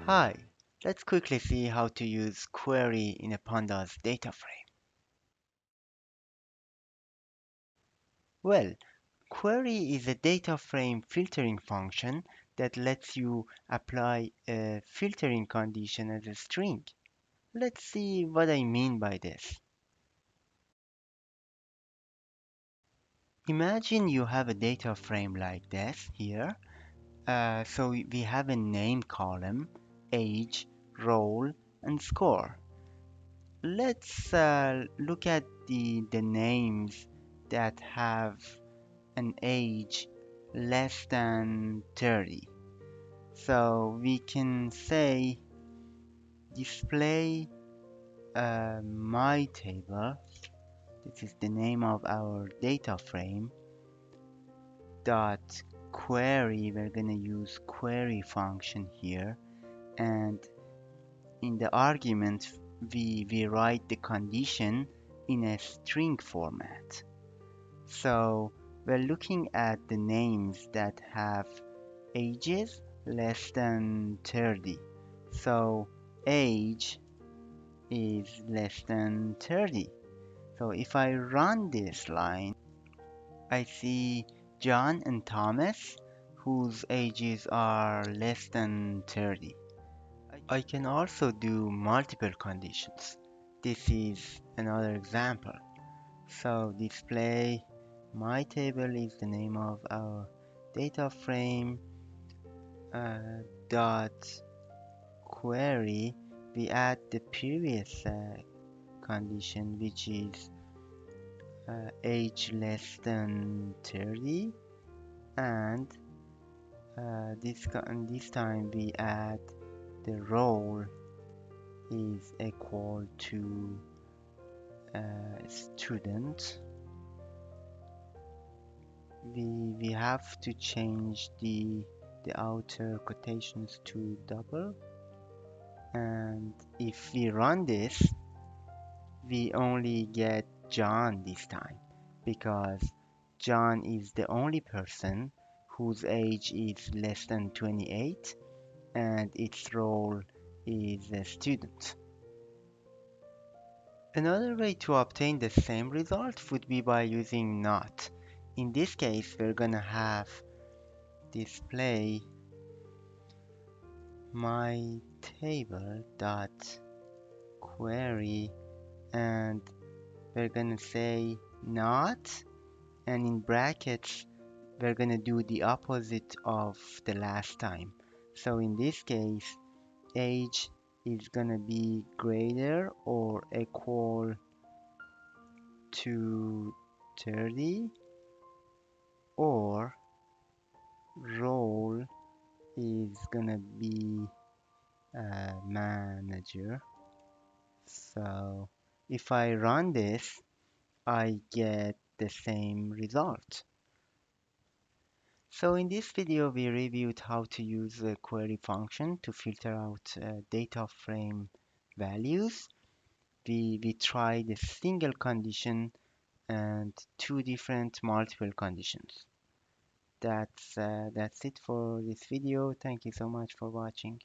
Hi, let's quickly see how to use query in a Pandas data frame. Well, query is a data frame filtering function that lets you apply a filtering condition as a string. Let's see what I mean by this. Imagine you have a data frame like this here. So we have a name column, age, role, and score. Let's look at the names that have an age less than 30. So we can say display my table. This is the name of our data frame. Dot query. We're gonna use query function here, and in the argument we write the condition in a string format. So we're looking at the names that have ages less than 30. So age is less than 30. So if I run this line, I see John and Thomas whose ages are less than 30. I can also do multiple conditions. This is another example. So display my table is the name of our data frame. Dot query, we add the previous condition, which is age less than 30, and this time we add the role is equal to student. We have to change the outer quotations to double, and if we run this, we only get John this time because John is the only person whose age is less than 28 and its role is a student. Another way to obtain the same result would be by using not. In this case, we're gonna have display my table dot query, and we're gonna say not, and in brackets we're gonna do the opposite of the last time. So in this case, age is gonna be greater or equal to 30, or role is gonna be manager. So if I run this, I get the same result. So in this video, we reviewed how to use a query function to filter out data frame values. We tried a single condition and two different multiple conditions. That's it for this video. Thank you so much for watching.